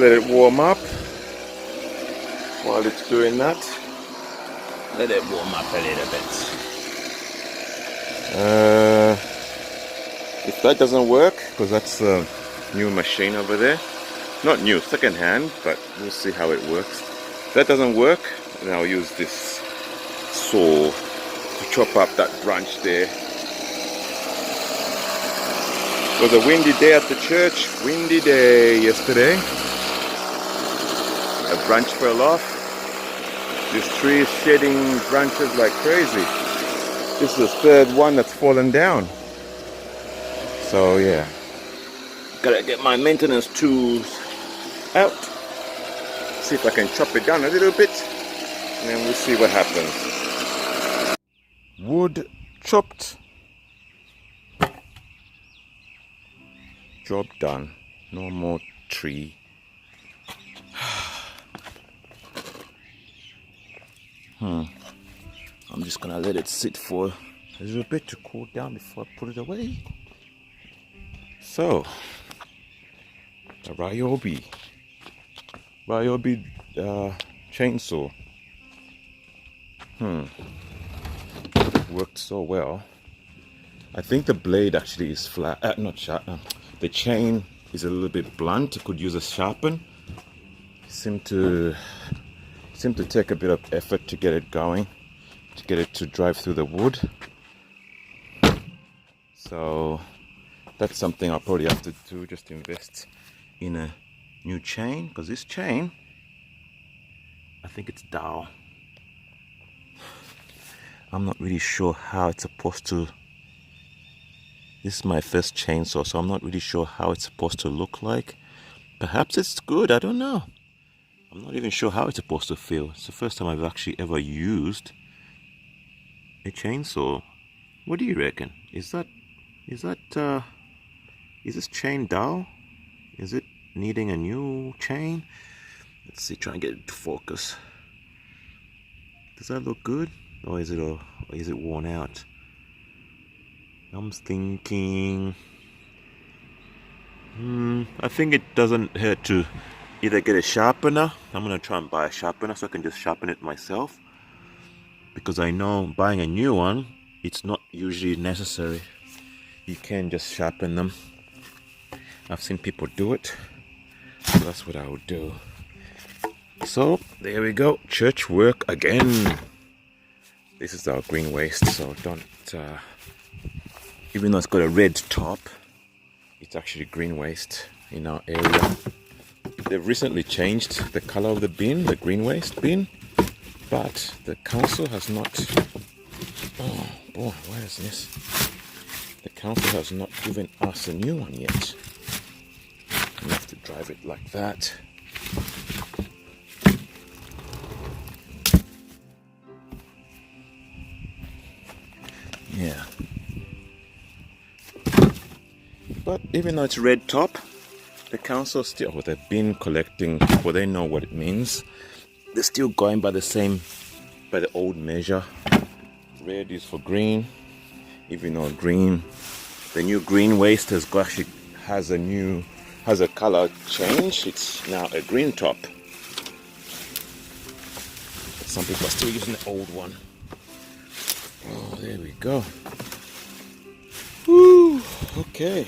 let it warm up. While it's doing that, let it warm up a little bit. If that doesn't work, because that's a new machine over there, not new, second hand, but we'll see how it works. If that doesn't work, then I'll use this saw to chop up that branch there. It was a windy day at the church, windy day yesterday. A branch fell off. This tree is shedding branches like crazy. This is the third one that's fallen down. So yeah, gotta get my maintenance tools out. See if I can chop it down a little bit, and then we'll see what happens. Wood chopped. Job done. No more tree. I'm just gonna let it sit for a little bit to cool down before I put it away. So, the Ryobi chainsaw. Worked so well. I think the blade actually is flat, not sharp. The chain is a little bit blunt. It could use a sharpen. Seemed to take a bit of effort to get it going, to get it to drive through the wood. So that's something I'll probably have to do, just invest in a new chain, because this chain, I think it's Dow. I'm not really sure how it's supposed to. This is my first chainsaw, so I'm not really sure how it's supposed to look like. Perhaps it's good, I don't know. I'm not even sure how it's supposed to feel. It's the first time I've actually ever used a chainsaw. What do you reckon? Is this chain dull? Is it needing a new chain? Let's see, try and get it to focus. Does that look good? Or is it worn out? I'm thinking, I think it doesn't hurt to either get a sharpener. I'm gonna try and buy a sharpener so I can just sharpen it myself, because I know buying a new one, it's not usually necessary. You can just sharpen them. I've seen people do it, so that's what I would do. So there we go, church work again. This is our green waste, so don't, even though it's got a red top, it's actually green waste in our area. They've recently changed the color of the bin, the green waste bin, but the council has not. Oh boy, where is this? The council has not given us a new one yet. We have to drive it like that. Yeah. But even though it's red top, the council still, with the bin collecting people, they know what it means. They're still going by the old measure. Red is for green, even though the new green waste has a color change. It's now a green top. But some people are still using the old one. Oh, there we go. Woo, okay.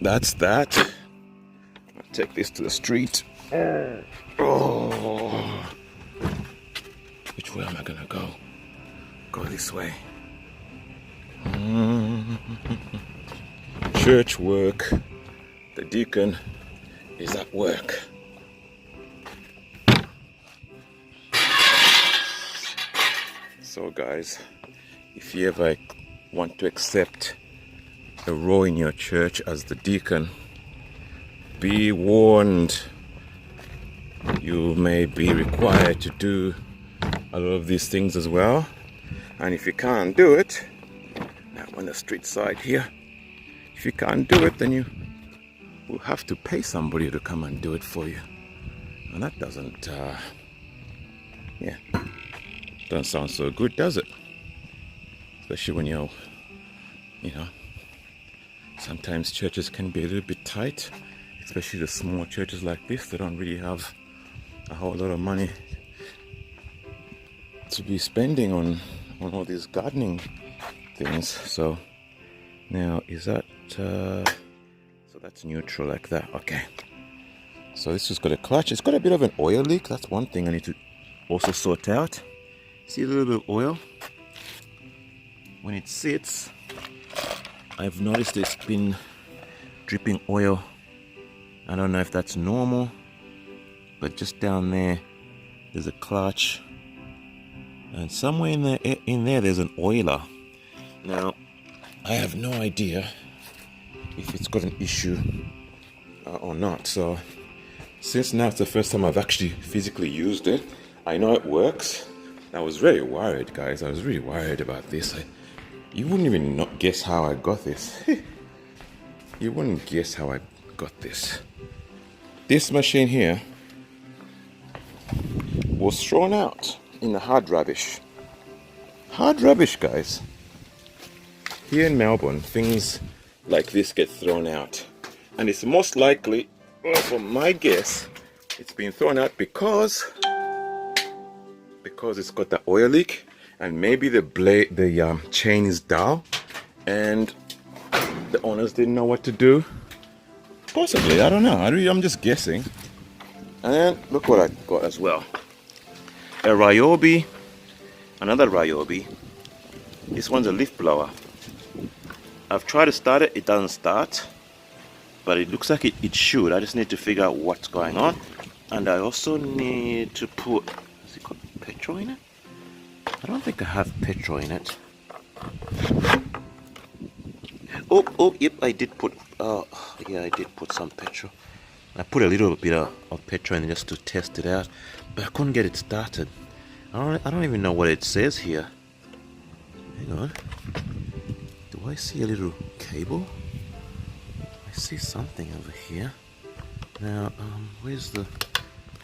That's that. I'll take this to the street. Oh. Which way am I gonna go? Go this way. Church work. The deacon is at work. So guys, if you ever want to accept a role in your church as the deacon, be warned. You may be required to do a lot of these things as well. And if you can't do it, on the street side here, if you can't do it, then you will have to pay somebody to come and do it for you. And that doesn't sound so good, does it? Especially when sometimes churches can be a little bit tight. especially the small churches like this. They don't really have a whole lot of money to be spending on all these gardening things. So now is that so that's neutral like that. Okay, so this has got a clutch. It's got a bit of an oil leak. That's one thing I need to also sort out. See a little bit of oil when it sits. I've noticed it's been dripping oil. I don't know if that's normal, but just down there there's a clutch, and somewhere in there there's an oiler. Now I have no idea if it's got an issue or not. So since now it's the first time I've actually physically used it, I know it works. I was very worried, guys. I was really worried about this. You wouldn't even not guess how I got this. You wouldn't guess how I got this. This machine here was thrown out in the hard rubbish. Hard rubbish, guys. Here in Melbourne, things like this get thrown out. And it's most likely, from my guess, it's been thrown out because it's got the oil leak, and maybe the chain is dull, and the owners didn't know what to do. Possibly, I don't know. I'm just guessing. And then look what I got as well. A Ryobi, another Ryobi. This one's a leaf blower. I've tried to start it, it doesn't start, but it looks like it should. I just need to figure out what's going on. And I also need to put, has it got petrol in it? I don't think I have petrol in it. Oh, yep, I did put, yeah, I did put some petrol. I put a little bit of petrol in just to test it out, but I couldn't get it started. I don't even know what it says here. Hang on. Do I see a little cable? I see something over here. Now, where's the...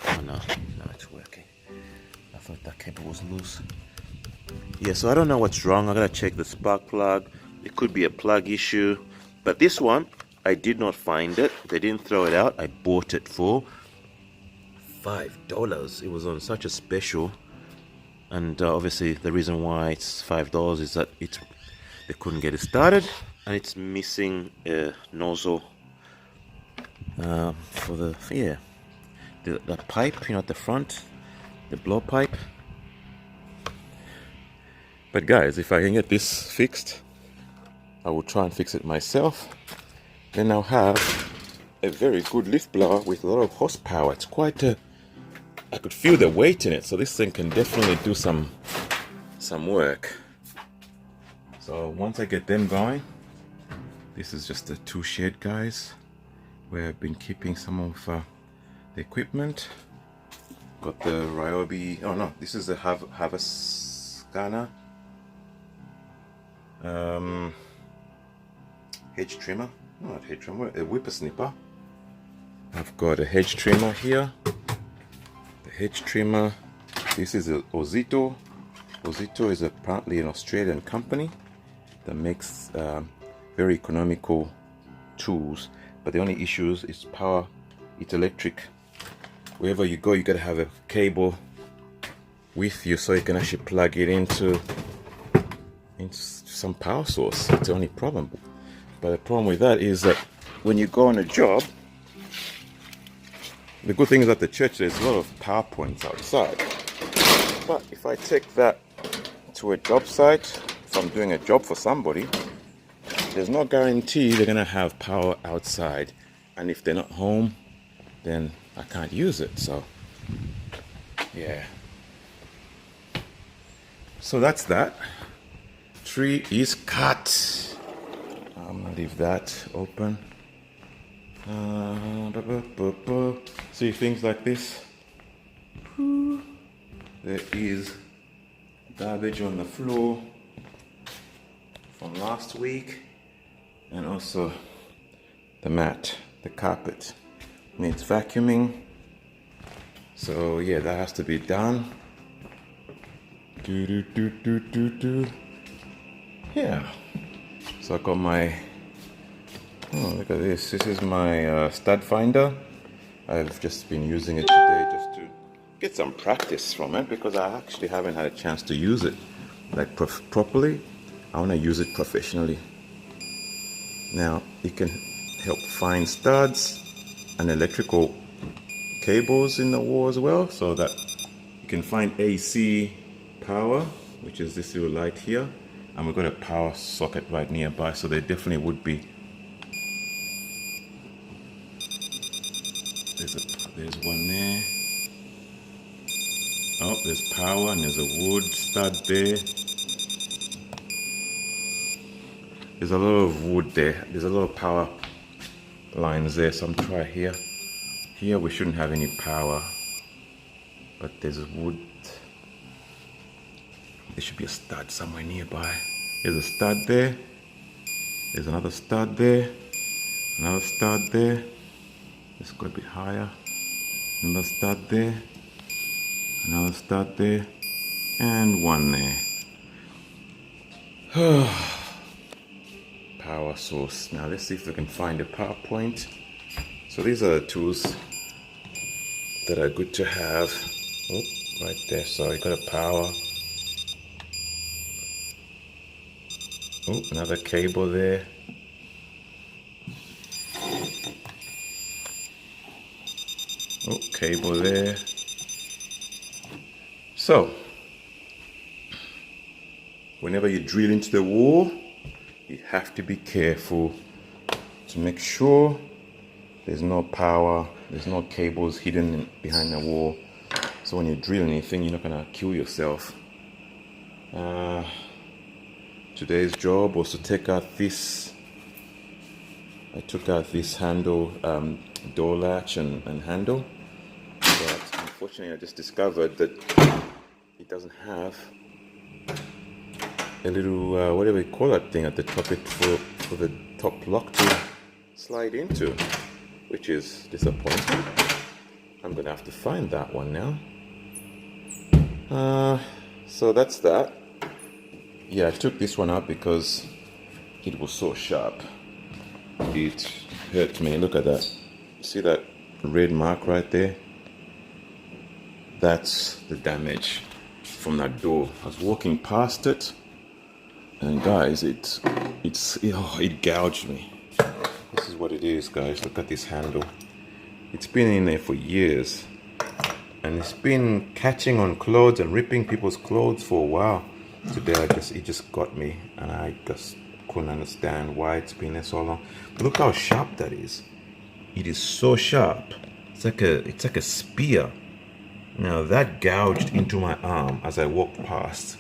Oh, no, it's working. I thought that cable was loose. Yeah, so I don't know what's wrong. I gotta check the spark plug. It could be a plug issue. But this one, I did not find it. They didn't throw it out. I bought it for $5. It was on such a special. And obviously the reason why it's $5 is that they couldn't get it started, and it's missing a nozzle for the pipe, at the front, the blow pipe. But guys, if I can get this fixed, I will try and fix it myself. Then I'll have a very good leaf blower with a lot of horsepower. It's quite I could feel the weight in it, so this thing can definitely do some work. So once I get them going, this is just a tool shed, guys, where I've been keeping some of the equipment. Got the Ryobi, oh no, this is the Havascana hedge trimmer, not hedge trimmer, a whippersnipper. I've got a hedge trimmer here. The hedge trimmer, this is a Ozito. Ozito is apparently an Australian company that makes very economical tools, but the only issue is power. It's electric. Wherever you go, you gotta have a cable with you so you can actually plug it into some power source. It's the only problem. But the problem with that is that when you go on a job, the good thing is at the church there's a lot of power points outside. But if I take that to a job site, if I'm doing a job for somebody, there's no guarantee they're gonna have power outside, and if they're not home, then I can't use it. So yeah, so that's that. Tree is cut. I'm gonna leave that open. See things like this. There is garbage on the floor from last week, and also the mat, the carpet needs vacuuming. So yeah, that has to be done. Yeah. So I got my Oh, look at this. This is my stud finder. I've just been using it today just to get some practice from it because I actually haven't had a chance to use it like properly. I want to use it professionally. Now, it can help find studs and electrical cables in the wall as well, so that you can find AC power, which is this little light here, and we've got a power socket right nearby, so there definitely would be. There's one there. Oh, there's power and there's a wood stud there. There's a lot of wood there. There's a lot of power lines there, so I'm trying here. Here we shouldn't have any power, but there's wood. There should be a stud somewhere nearby. There's a stud there. There's another stud there. Another stud there. Let's go a bit higher. Another stud there. Another stud there. And one there. Power source. Now let's see if we can find a power point. So these are the tools that are good to have. Oh, right there. So you got a power. Oh, another cable there. Oh, cable there. So, whenever you drill into the wall, you have to be careful to make sure there's no power, there's no cables hidden behind the wall. So when you drill anything, you're not gonna kill yourself. Today's job was to take out this. I took out this handle, door latch and handle. But unfortunately, I just discovered that it doesn't have a little, whatever you call that thing at the top, for the top lock to slide into, which is disappointing. I'm gonna have to find that one now. So that's that. Yeah, I took this one out because it was so sharp. It hurt me. Look at that. See that red mark right there? That's the damage from that door. I was walking past it, and guys, it gouged me. This is what it is, guys. Look at this handle. It's been in there for years, and it's been catching on clothes and ripping people's clothes for a while. Today, it just got me, and I just couldn't understand why it's been there so long. But look how sharp that is. It is so sharp. It's like a spear. Now that gouged into my arm as I walked past.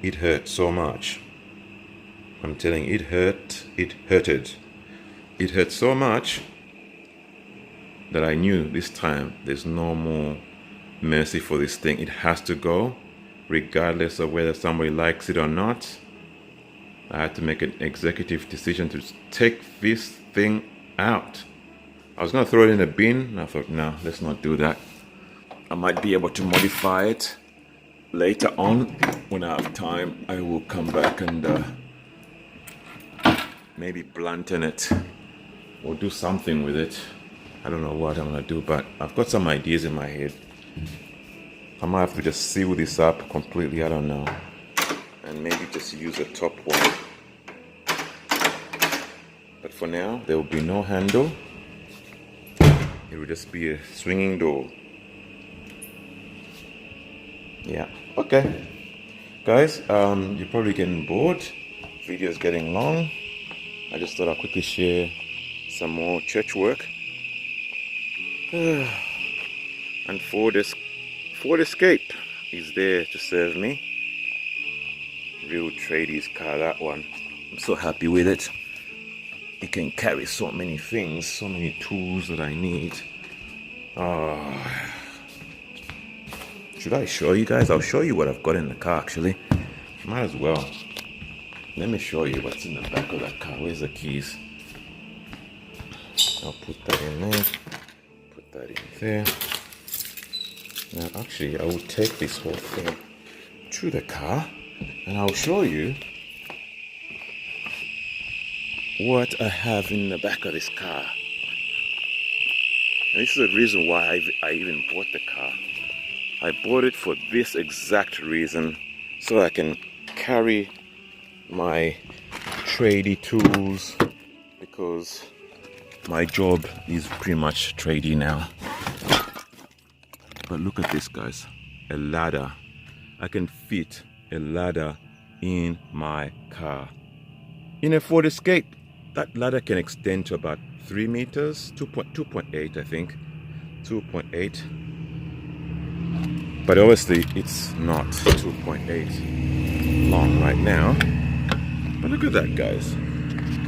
It hurt so much. I'm telling you, it hurted. It hurt so much that I knew this time there's no more mercy for this thing. It has to go, regardless of whether somebody likes it or not. I had to make an executive decision to take this thing out. I was going to throw it in a bin, and I thought, no, let's not do that. I might be able to modify it later on. When I have time, I will come back and maybe blunten it or do something with it. I don't know what I'm going to do, but I've got some ideas in my head. I might have to just seal this up completely, I don't know. And maybe just use a top one. But for now, there will be no handle. It will just be a swinging door. Yeah, okay. Guys, you're probably getting bored. Video's getting long. I just thought I'd quickly share some more church work. And Ford Escape is there to serve me. Real tradies car, that one. I'm so happy with it. It can carry so many things, so many tools that I need. Should I show you guys? I'll show you what I've got in the car, actually. Might as well. Let me show you what's in the back of that car. Where's the keys? I'll put that in there. Put that in there. Now, actually, I will take this whole thing to the car, and I'll show you what I have in the back of this car. And this is the reason why I even bought the car. I bought it for this exact reason, so I can carry my tradie tools, because my job is pretty much tradie now. But look at this, guys, a ladder. I can fit a ladder in my car. In a Ford Escape, that ladder can extend to about 3 meters, 2.8 I think, 2.8. But obviously it's not 2.8 long right now. But look at that, guys.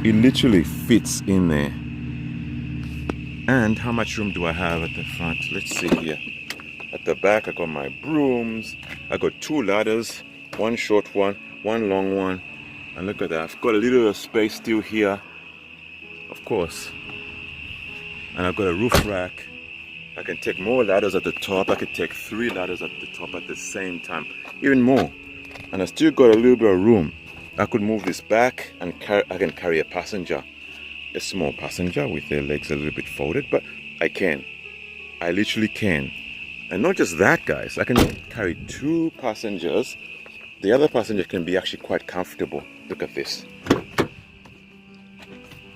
It literally fits in there. And how much room do I have at the front? Let's see here. At the back, I got my brooms. I got 2 ladders, one short one, one long one. And look at that, I've got a little bit of space still here, of course. And I've got a roof rack. I can take more ladders at the top. I could take 3 ladders at the top at the same time, even more. And I still got a little bit of room. I could move this back and I can carry a passenger, a small passenger with their legs a little bit folded, but I can. I literally can. And not just that, guys, I can carry 2 passengers. The other passenger can be actually quite comfortable. Look at this.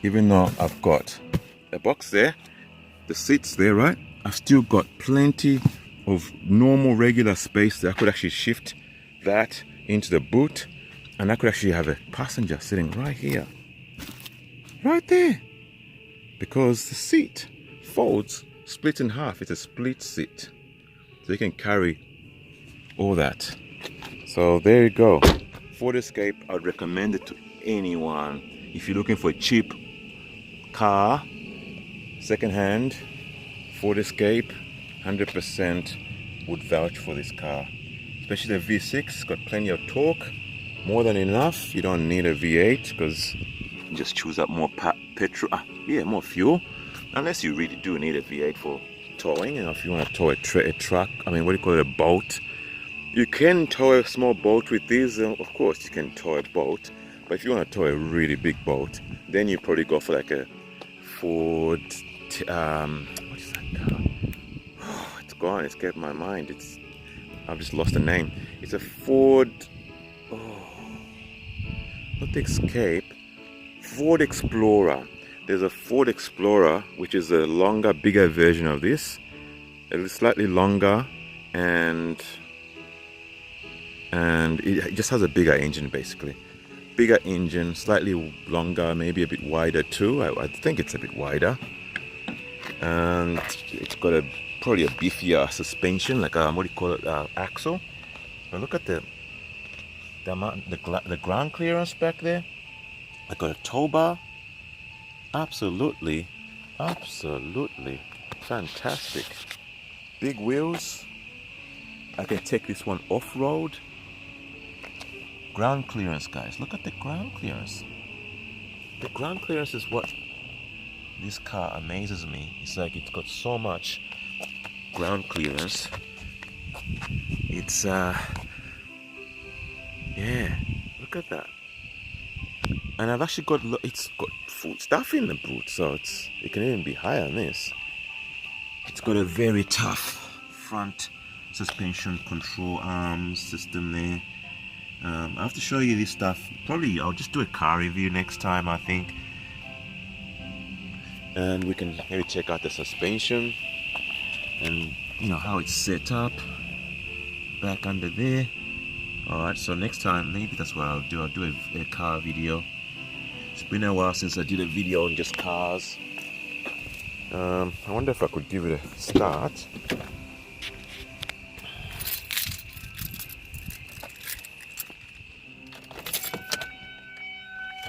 Even though I've got a box there, the seats there, right? I've still got plenty of normal regular space that I could actually shift that into the boot, and I could actually have a passenger sitting right here, right there, because the seat folds, splits in half. It's a split seat, so you can carry all that. So there you go. Ford Escape, I'd recommend it to anyone. If you're looking for a cheap car, second-hand, Ford Escape, 100% would vouch for this car. Especially the V6, it's got plenty of torque, more than enough. You don't need a V8 because you just choose up more petrol, more fuel. Unless you really do need a V8 for towing. You know, if you want to tow a truck, what do you call it, a boat. You can tow a small boat with these, of course you can tow a boat, but if you want to tow a really big boat, then you probably go for like a Ford, what is that car? Oh, it's gone, it escaped my mind, I've just lost the name. It's a Ford, not the Escape, Ford Explorer. There's a Ford Explorer, which is a longer, bigger version of this, slightly longer, and it just has a bigger engine, basically. Bigger engine, slightly longer, maybe a bit wider too. I think it's a bit wider. And it's got probably a beefier suspension, like a, axle. But look at the ground clearance back there. I got a tow bar. Absolutely fantastic. Big wheels. I can take this one off-road. Ground clearance, guys. Look at the ground clearance. The ground clearance is what this car amazes me. It's like it's got so much ground clearance. It's look at that. And I've actually it's got food stuff in the boot, so it can even be higher than this. It's got a very tough front suspension control arm system there. I have to show you this stuff. Probably I'll just do a car review next time, I think. And we can maybe check out the suspension and how it's set up back under there. Alright, so next time maybe that's what I'll do. I'll do a car video. It's been a while since I did a video on just cars. I wonder if I could give it a start.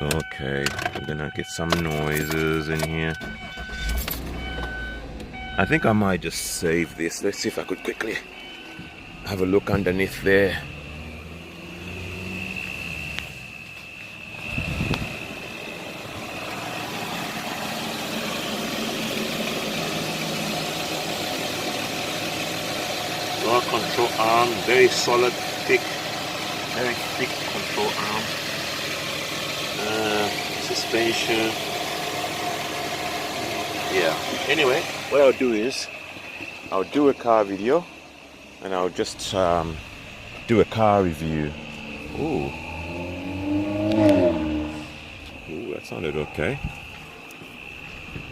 Okay, we're gonna get some noises in here. I think I might just save this. Let's see if I could quickly have a look underneath there. Raw control arm, very solid, very thick control arm. This is suspension. Yeah. Anyway, what I'll do is I'll do a car video and I'll just do a car review. Ooh. Ooh, that sounded okay.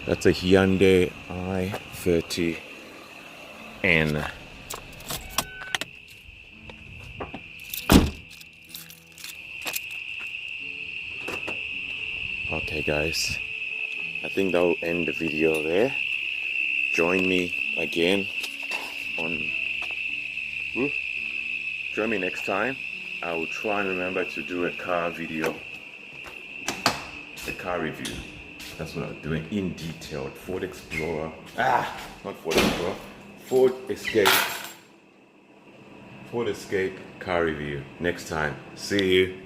That's a Hyundai i30N. Okay guys, I think that will end the video there. Join me again on join me next time. I will try and remember to do a car video, a car review. That's what I'm doing in detail. Ford Explorer, not Ford Explorer, Ford Escape car review next time. See you.